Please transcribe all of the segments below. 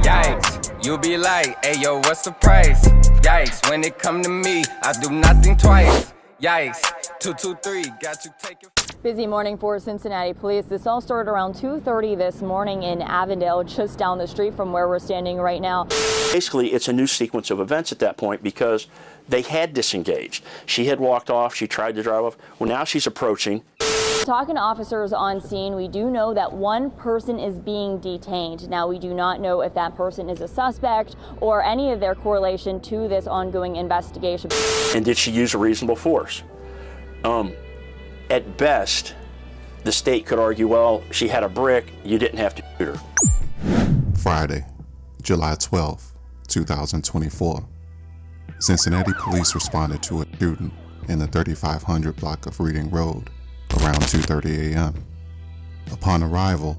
Yikes, you be like, hey yo, what's the price? Yikes, when it come to me, I do nothing twice. Yikes, 223, got you taking. Busy morning for Cincinnati police. This all started around 2:30 this morning in Avondale, just down the street from where we're standing right now. Basically, it's a new sequence of events at that point because they had disengaged. She had walked off, she tried to drive off. Well, now she's approaching. Talking to officers on scene, we do know that one person is being detained. Now, we do not know if that person is a suspect or any of their correlation to this ongoing investigation. And did she use a reasonable force? At best, the state could argue, well, she had a brick, you didn't have to shoot her. Friday, July 12, 2024. Cincinnati police responded to a shooting in the 3500 block of Reading Road around 2:30 a.m. Upon arrival,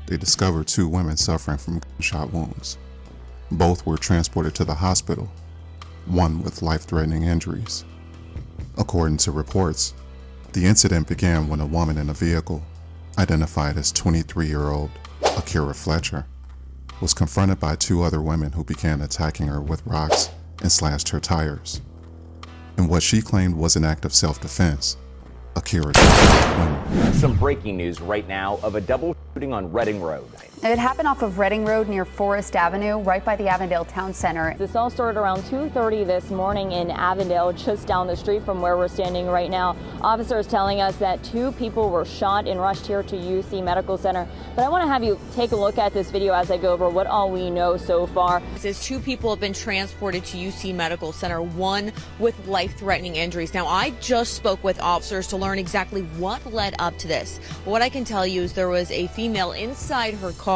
they discovered two women suffering from gunshot wounds. Both were transported to the hospital, one with life-threatening injuries. According to reports, the incident began when a woman in a vehicle, identified as 23-year-old Akira Fletcher, was confronted by two other women who began attacking her with rocks and slashed her tires. In what she claimed was an act of self-defense, Akira attacked women. Some breaking news right now of a double shooting on Reading Road. It happened off of Reading Road near Forest Avenue, right by the Avondale Town Center. This all started around 2:30 this morning in Avondale, just down the street from where we're standing right now. Officers telling us that two people were shot and rushed here to UC Medical Center. But I want to have you take a look at this video as I go over what all we know so far. It says two people have been transported to UC Medical Center, one with life-threatening injuries. Now, I just spoke with officers to learn exactly what led up to this. What I can tell you is there was a female inside her car.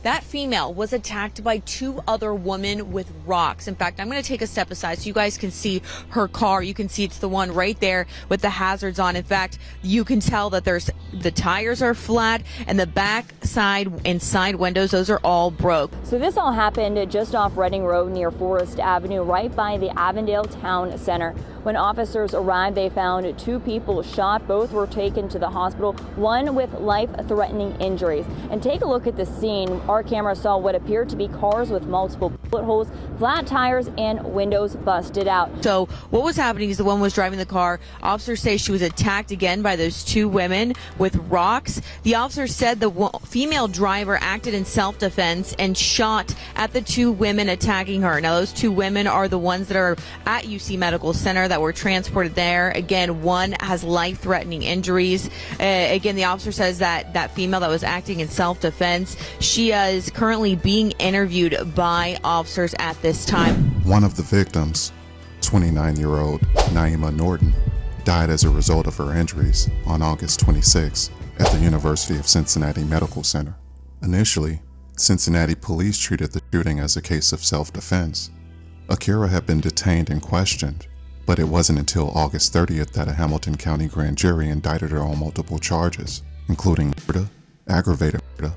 That female was attacked by two other women with rocks. In fact, I'm going to take a step aside so you guys can see her car. You can see it's the one right there with the hazards on. In fact, you can tell that the tires are flat and the back side and side windows, those are all broke. So this all happened just off Reading Road near Forest Avenue, right by the Avondale Town Center. When officers arrived, they found two people shot. Both were taken to the hospital, one with life-threatening injuries. And take a look at the scene. Our camera saw what appeared to be cars with multiple bullet holes, flat tires, and windows busted out. So what was happening is the woman was driving the car. Officers say she was attacked again by those two women with rocks. The officer said the female driver acted in self-defense and shot at the two women attacking her. Now, those two women are the ones that are at UC Medical Center that were transported there. Again, one has life-threatening injuries. Again, the officer says that that female that was acting in self-defense, she is currently being interviewed by officers at this time. One of the victims, 29-year-old Nyema Norton, died as a result of her injuries on August 26 at the University of Cincinnati Medical Center. Initially, Cincinnati police treated the shooting as a case of self-defense. Akira had been detained and questioned, but it wasn't until August 30th that a Hamilton County grand jury indicted her on multiple charges, including murder, aggravated murder,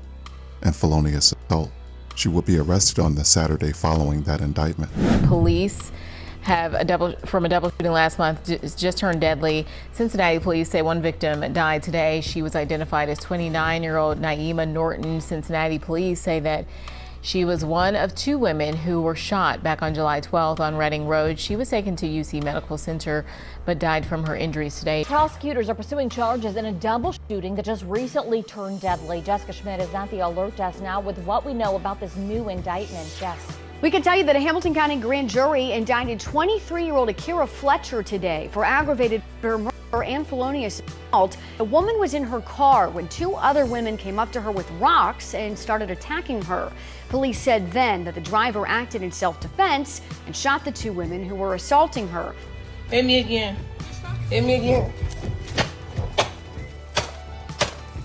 and felonious assault. She would be arrested on the Saturday following that indictment. Police have a double shooting last month just turned deadly. Cincinnati police say one victim died today. She was identified as 29-year-old Nyema Norton. Cincinnati police say that she was one of two women who were shot back on July 12th on Reading Road. She was taken to UC Medical Center but died from her injuries today. Prosecutors are pursuing charges in a double shooting that just recently turned deadly. Jessica Schmidt is at the alert desk now with what we know about this new indictment. Jess. We can tell you that a Hamilton County grand jury indicted 23-year-old Akira Fletcher today for aggravated murder and felonious assault. The woman was in her car when two other women came up to her with rocks and started attacking her. Police said then that the driver acted in self-defense and shot the two women who were assaulting her. Hit me again. Hit me again.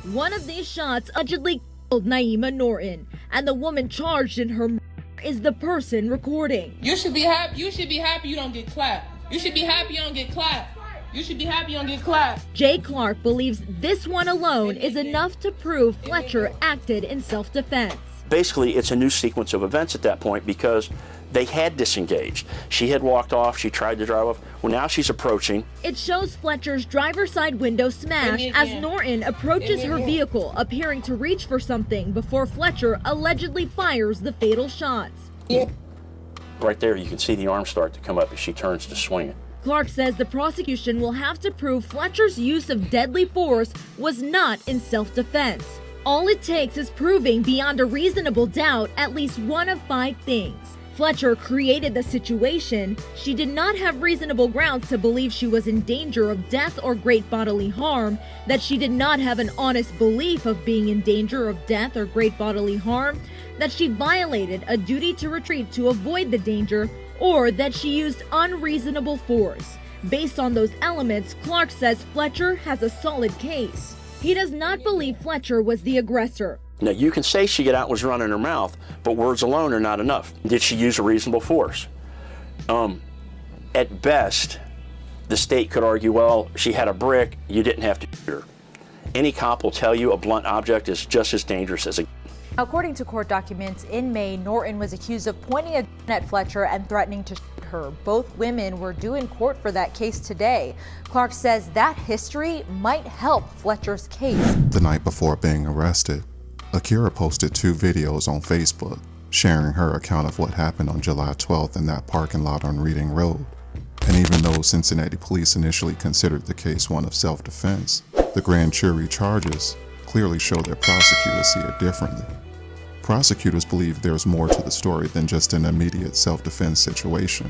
One of these shots allegedly killed Nyema Norton, and the woman charged in her murder is the person recording. You should be happy. You should be happy you don't get clapped. You should be happy you don't get clapped. You should be happy you don't get clapped. Jay Clark believes this one alone is enough to prove Fletcher acted in self-defense. Basically, it's a new sequence of events at that point because They had disengaged. She had walked off. She tried to drive off. Well, now she's approaching. It shows Fletcher's driver's side window smash as Norton approaches her vehicle, appearing to reach for something before Fletcher allegedly fires the fatal shots. Right there, you can see the arm start to come up as she turns to swing it. Clark says the prosecution will have to prove Fletcher's use of deadly force was not in self-defense. All it takes is proving beyond a reasonable doubt at least one of 5 things. Fletcher created the situation. She did not have reasonable grounds to believe she was in danger of death or great bodily harm, that she did not have an honest belief of being in danger of death or great bodily harm, that she violated a duty to retreat to avoid the danger, or that she used unreasonable force. Based on those elements, Clark says Fletcher has a solid case. He does not believe Fletcher was the aggressor. Now, you can say she got out and was running her mouth, but words alone are not enough. Did she use a reasonable force? At best, the state could argue, well, she had a brick, you didn't have to shoot her. Any cop will tell you a blunt object is just as dangerous as a... According to court documents, in May, Norton was accused of pointing a gun at Fletcher and threatening to shoot her. Both women were due in court for that case today. Clark says that history might help Fletcher's case. The night before being arrested, Akira posted 2 videos on Facebook, sharing her account of what happened on July 12th in that parking lot on Reading Road. And even though Cincinnati police initially considered the case one of self-defense, the grand jury charges clearly show that prosecutors see it differently. Prosecutors believe there's more to the story than just an immediate self-defense situation.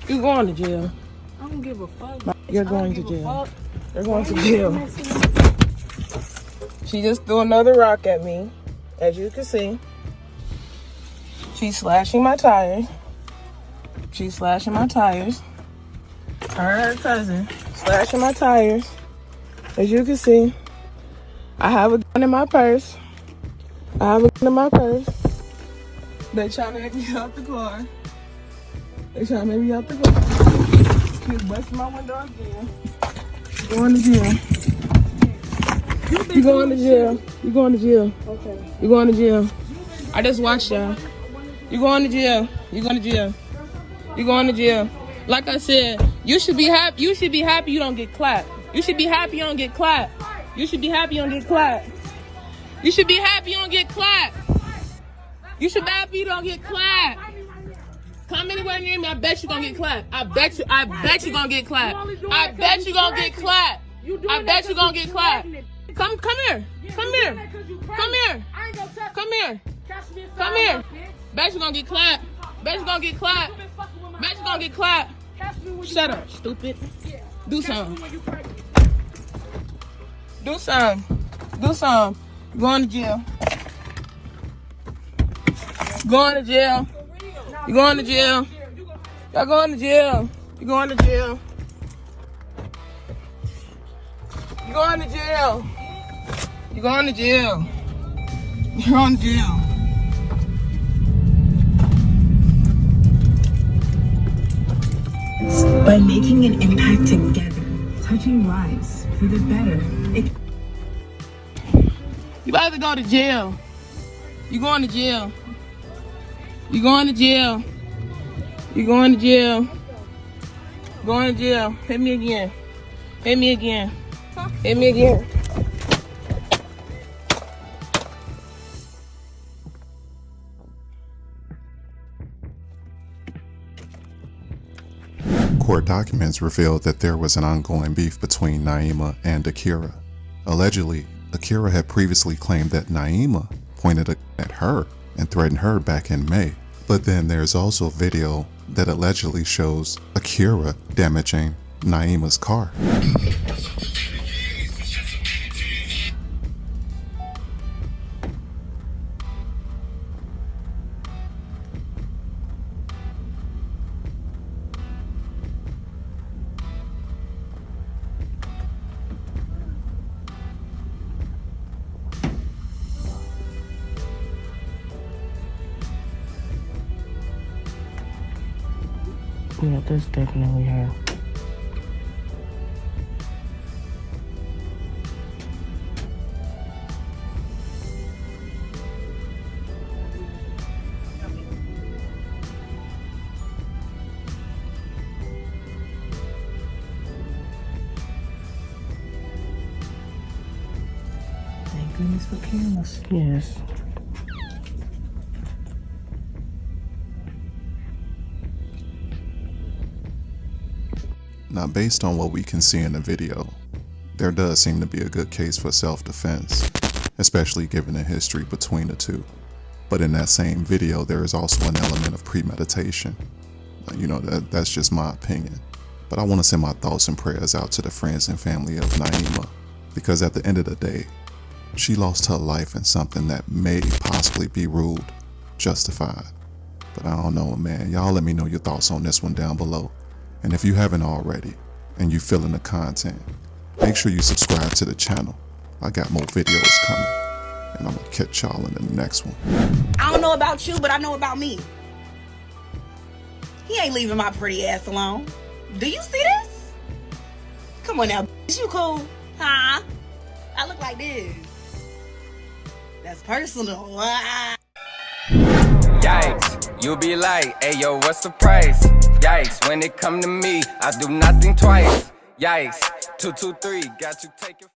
You're going to jail. I don't give a fuck. You're going to jail. You're going to jail. She just threw another rock at me, as you can see. She's slashing my tires. She's slashing my tires. Her and her cousin slashing my tires. As you can see, I have a gun in my purse. They trying to get me out the car. They trying to make me out the car. She's busting my window again. Going to jail. You going to jail. You going to jail. Okay. You going to jail. I just watched y'all. You going to jail. You going to jail. You going to jail. Like I said, you should be happy. You should be happy you don't get clapped. You should be happy you don't get clapped. You should be happy you don't get clapped. You should be happy you don't get clapped. You should be happy you don't get clapped. Come anywhere near me, I bet you gonna get clapped. I bet you gonna get clapped. I bet you gonna get clapped. I bet you gonna get clapped. Come here. Come here. Come here. Come here. Come here. Bet you gonna get clapped. Bet you gonna get clapped. Bet you gonna get clapped. Shut up, stupid. Do something. Do something. Do something. You're going to jail. Going to jail. You're going to jail. Y'all going to jail. You're going to jail. You're going to jail. You're going to jail. You're on jail. By making an impact together, touching lives for the better. You about to go to jail. You're going to jail. You're going to jail. You're going to jail. Going to jail. Hit me again. Hit me again. Hit me again. Court documents revealed that there was an ongoing beef between Nyema and Akira. Allegedly, Akira had previously claimed that Nyema pointed a gun at her and threatened her back in May. But then there's also video that allegedly shows Akira damaging Nyema's car. Yeah, that's definitely her. Thank goodness for cameras. Yes. Now, based on what we can see in the video, there does seem to be a good case for self-defense, especially given the history between the two. But in that same video, there is also an element of premeditation. You know, that's just my opinion. But I want to send my thoughts and prayers out to the friends and family of Nyema, because at the end of the day, she lost her life in something that may possibly be ruled justified. But I don't know, man. Y'all let me know your thoughts on this one down below. And if you haven't already, and you feeling the content, make sure you subscribe to the channel. I got more videos coming, and I'm gonna catch y'all in the next one. I don't know about you, but I know about me. He ain't leaving my pretty ass alone. Do you see this? Come on now, bitch, you cool? Huh? I look like this. That's personal. Yikes, you be like, hey yo, what's the price? Yikes, when it come to me, I do nothing twice. Yikes, 223, got you taking.